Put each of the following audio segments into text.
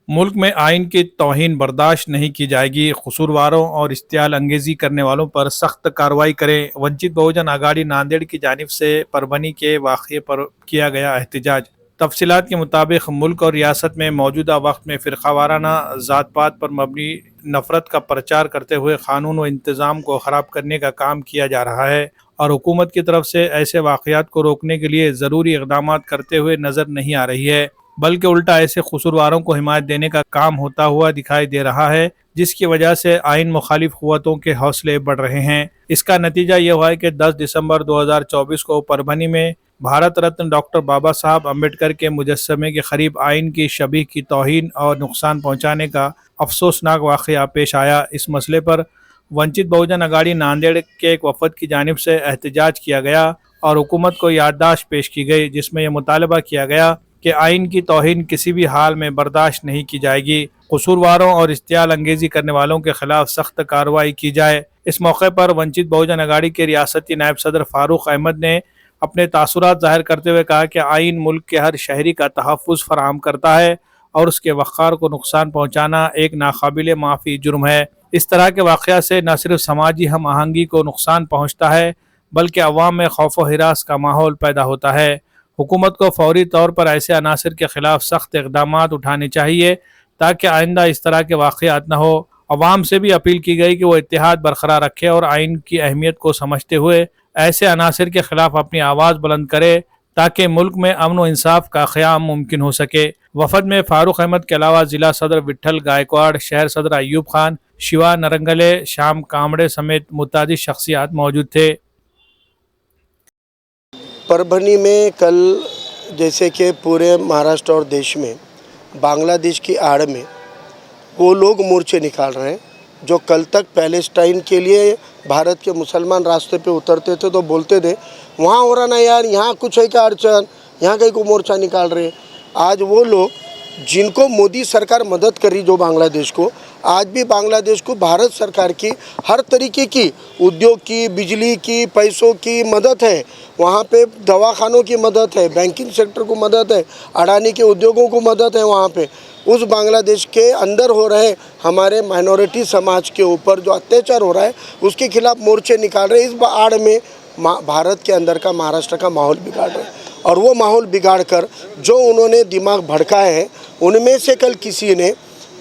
मुल्क में आइन की तौहीन बर्दाश्त नहीं की जाएगी। कसूरवारों और इश्तियाल अंगेजी करने वालों पर सख्त कार्रवाई करें। वंचित बहुजन आघाड़ी नांदेड़ की जानिब से परभनी के वाक़ये पर किया गया एहतजाज। तफसीलात के मुताबिक मुल्क और रियासत में मौजूदा वक्त में फ़िरका वाराना ज़ात पात पर मबनी नफ़रत का प्रचार करते हुए कानून व इंतज़ाम को ख़राब करने का काम किया जा रहा है और हुकूमत की तरफ से ऐसे वाक़यात को रोकने के लिए ज़रूरी इक़दाम करते हुए नज़र नहीं आ रही है, बल्कि उल्टा ऐसे कसूरवारों को हिमायत देने का काम होता हुआ दिखाई दे रहा है, जिसकी वजह से आइन मुखालिफ क़ुव्वतों के हौसले बढ़ रहे हैं। इसका नतीजा ये हुआ है कि 10 दिसंबर 2024 को परभनी में भारत रत्न डॉक्टर बाबा साहब अम्बेडकर के मुजस्समे के करीब आइन की शबीह की तौहीन और नुकसान पहुँचाने का अफसोसनाक वाक़या पेश आया। इस मसले पर वंचित बहुजन आघाड़ी नांदेड़ के एक वफद की जानिब से एहतजाज किया गया और हुकूमत को याददाश्त पेश की गई, जिसमें यह मुतालबा किया गया कि आइन की तौहीन किसी भी हाल में बर्दाश्त नहीं की जाएगी। कसूरवारों और इश्तियाल अंगेजी करने वालों के खिलाफ सख्त कार्रवाई की जाए। इस मौके पर वंचित बहुजन आघाड़ी के रियासती नायब सदर फारूक अहमद ने अपने तासुरात जाहिर करते हुए कहा कि आइन मुल्क के हर शहरी का तहफ़्फ़ुज़ फराहम करता है और उसके वक़ार को नुकसान पहुँचाना एक नाकाबिले माफ़ी जुर्म है। इस तरह के वाक़या से न सिर्फ समाजी हम आहंगी को नुकसान पहुँचता है, बल्कि अवाम में खौफ व हिरास का माहौल पैदा होता है। हुकूमत को फौरी तौर पर ऐसे अनासर के खिलाफ सख्त इक़दाम उठाने चाहिए ताकि आइंदा इस तरह के वाक़यात न हो। अवाम से भी अपील की गई कि वो इत्तेहाद बरकरार रखे और आइन की अहमियत को समझते हुए ऐसे अनासर के खिलाफ अपनी आवाज़ बुलंद करे ताकि मुल्क में अमन व इंसाफ का क़याम मुमकिन हो सके। वफद में फारूक अहमद के अलावा ज़िला सदर विट्ठल गायकवाड़, शहर सदर अयूब खान, शिवा नरंगले, श्याम कामड़े समेत मुतादिद शख्सियात मौजूद थे। परभनी में कल जैसे कि पूरे महाराष्ट्र और देश में बांग्लादेश की आड़ में वो लोग मोर्चे निकाल रहे हैं जो कल तक पैलेस्टाइन के लिए भारत के मुसलमान रास्ते पे उतरते थे तो बोलते थे वहाँ हो रहा ना यार, यहाँ कुछ है क्या अड़चन, यहाँ कहीं को मोर्चा निकाल रहे हैं। आज वो लोग जिनको मोदी सरकार मदद करी जो बांग्लादेश को, आज भी बांग्लादेश को भारत सरकार की हर तरीके की उद्योग की, बिजली की, पैसों की मदद है, वहाँ पे दवाखानों की मदद है, बैंकिंग सेक्टर को मदद है, अडानी के उद्योगों को मदद है। वहाँ पे उस बांग्लादेश के अंदर हो रहे हमारे माइनॉरिटी समाज के ऊपर जो अत्याचार हो रहा है उसके खिलाफ मोर्चे निकाल रहे। इस आड़ में भारत के अंदर का, महाराष्ट्र का माहौल बिगाड़ रहे हैं और वो माहौल बिगाड़ कर जो उन्होंने दिमाग भड़काए हैं उनमें से कल किसी ने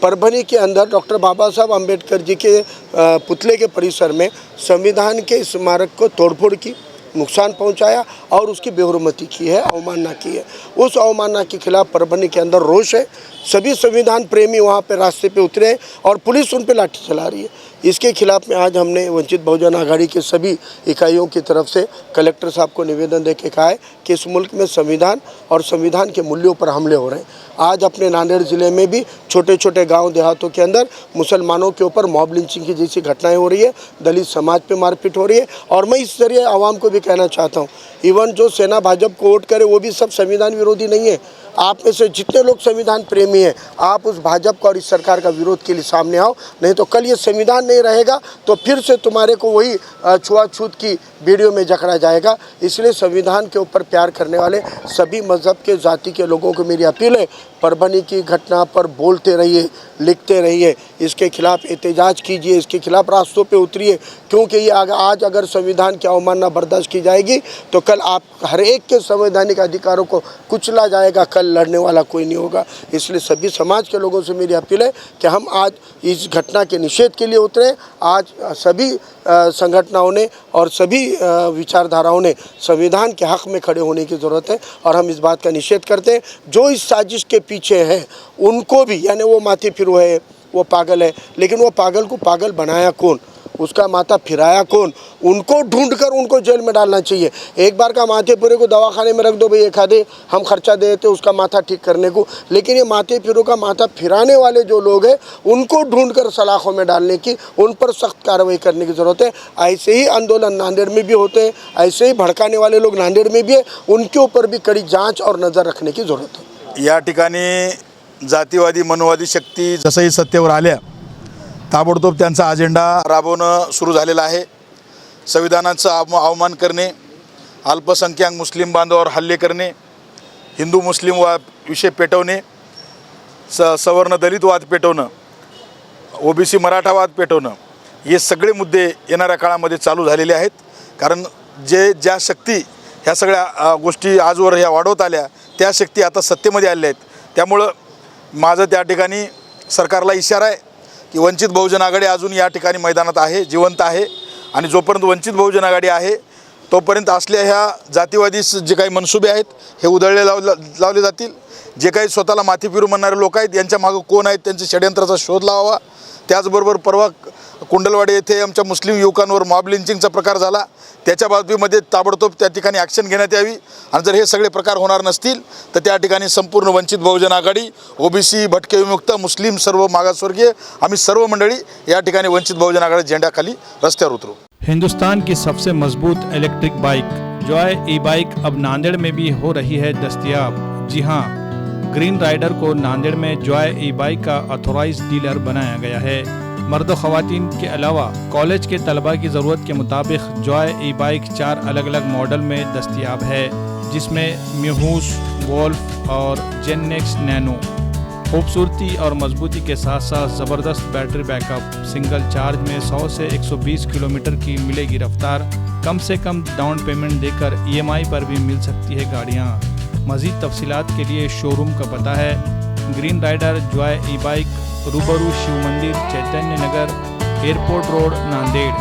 परभनी के अंदर डॉक्टर बाबा साहब अम्बेडकर जी के पुतले के परिसर में संविधान के स्मारक को तोड़फोड़ की, नुकसान पहुंचाया और उसकी बेहुरमती की है, अवमानना की है। उस अवमानना के खिलाफ परभनी के अंदर रोष है। सभी संविधान प्रेमी वहाँ पे रास्ते पे उतरे हैं और पुलिस उन पे लाठी चला रही है। इसके खिलाफ में आज हमने वंचित बहुजन आघाड़ी के सभी इकाइयों की तरफ से कलेक्टर साहब को निवेदन दे के कहा है कि इस मुल्क में संविधान और संविधान के मूल्यों पर हमले हो रहे हैं। आज अपने नांदेड़ ज़िले में भी छोटे छोटे गांव देहातों के अंदर मुसलमानों के ऊपर मॉब लिंचिंग की जैसी घटनाएं हो रही है, दलित समाज पे मारपीट हो रही है। और मैं इस जरिए आवाम को भी कहना चाहता हूँ, इवन जो सेना भाजपा को वोट करे वो भी सब संविधान विरोधी नहीं है। आप में से जितने लोग संविधान प्रेमी हैं, आप उस भाजपा और इस सरकार का विरोध के लिए सामने आओ, नहीं तो कल ये संविधान नहीं रहेगा तो फिर से तुम्हारे को वही छुआछूत की वीडियो में जकड़ा जाएगा। इसलिए संविधान के ऊपर प्यार करने वाले सभी मज़हब के, जाति के लोगों को मेरी अपील है, परभनी की घटना पर बोलते रहिए, लिखते रहिए, इसके खिलाफ एहतजाज कीजिए, इसके खिलाफ रास्तों पे उतरिए, क्योंकि ये आज अगर संविधान की अवमानना बर्दाश्त की जाएगी तो कल आप हर एक के संवैधानिक अधिकारों को कुचला जाएगा, कल लड़ने वाला कोई नहीं होगा। इसलिए सभी समाज के लोगों से मेरी अपील है कि हम आज इस घटना के निषेध के लिए उतरे। आज सभी संगठनों ने और सभी विचारधाराओं ने संविधान के हक़ में खड़े होने की ज़रूरत है और हम इस बात का निषेध करते हैं। जो इस साजिश के पीछे है उनको भी, यानी वो माथे फिरू है, वो पागल है, लेकिन वो पागल को पागल बनाया कौन, उसका माथा फिराया कौन, उनको ढूंढकर उनको जेल में डालना चाहिए। एक बार का माथे फिरे को दवाखाने में रख दो भाई, एक आधे हम खर्चा दे देते उसका माथा ठीक करने को, लेकिन ये माथे फिरो का माथा फिराने वाले जो लोग हैं उनको ढूंढकर सलाखों में डालने की, उन पर सख्त कार्रवाई करने की ज़रूरत है। ऐसे ही आंदोलन नांदेड़ में भी होते हैं, ऐसे ही भड़काने वाले लोग नांदेड़ में भी है, उनके ऊपर भी कड़ी जाँच और नज़र रखने की ज़रूरत है। या ठिकाणी जातीवादी मनोवादी शक्ती जसंही सत्तेवर आल्या ताबडतोब त्यांचा अजेंडा राबवणं सुरू झालेला आहे। संविधानाचा अवमान करणे, अल्पसंख्याक मुस्लिम बांधवांवर हल्ले करणे, हिंदू मुस्लिम विषय पेटवणे सवर्ण दलितवाद पेटवणं, OBC मराठावाद पेटवणं, हे सगळे मुद्दे येणाऱ्या काळामध्ये चालू झालेले आहेत. कारण ज्या शक्ती ह्या सगळ्या गोष्टी आजवर ह्या वाढवत आल्या, त्या शक्ती आता सत्तेमध्ये आलेल्या आहेत. त्यामुळं माझं त्या ठिकाणी सरकारला इशारा आहे की वंचित बहुजन आघाडी अजून या ठिकाणी मैदानात आहे, जिवंत आहे. आणि जोपर्यंत वंचित बहुजन आघाडी आहे तोपर्यंत असल्या ह्या जातीवादी जे काही मनसुबे आहेत हे उधळले लावले जातील. जे काही स्वतःला माथी फिरू म्हणणारे लोक आहेत यांच्या मागं कोण आहेत त्यांच्या षडयंत्राचा शोध लावावा. त्याचबरोबर परवा कुंडलवाडी येथे आमच्या मुस्लिम युवकांवर मॉब लिंचिंगचा प्रकार झाला, त्याच्या बाबतीमध्ये ताबडतोब त्या ठिकाणी ॲक्शन घेण्यात यावी. आणि जर हे सगळे प्रकार होणार नसतील तर त्या ठिकाणी संपूर्ण वंचित बहुजन आघाडी, OBC, भटके विमुक्त, मुस्लिम, सर्व मागासवर्गीय आम्ही सर्व मंडळी या ठिकाणी वंचित बहुजन आघाडी झेंड्याखाली रस्त्यावर उतरू. हिंदुस्तान की सबसे मजबूत इलेक्ट्रिक बाइक जॉय ई-बाइक अब नांदेड़ में भी हो रही है दस्तयाब। जी हां, ग्रीन राइडर को नांदेड़ में जॉय ई-बाइक का ऑथोराइज डीलर बनाया गया है। मर्द व ख़वातीन के अलावा कॉलेज के तलबा की ज़रूरत के मुताबिक जॉय ई-बाइक 4 अलग अलग मॉडल में दस्तयाब है, जिसमें म्यूहूस, वोल्फ और जेननेक्स नैनो। खूबसूरती और मजबूती के साथ साथ ज़बरदस्त बैटरी बैकअप, सिंगल चार्ज में 100 से 120 किलोमीटर की मिलेगी रफ्तार। कम से कम डाउन पेमेंट देकर EMI पर भी मिल सकती है गाड़ियाँ। मज़ीद तफसीलात के लिए शोरूम का पता है ग्रीन राइडर जॉय ई-बाइक, रूबरू शिव मंदिर, चैतन्य नगर, एयरपोर्ट रोड, नांदेड़।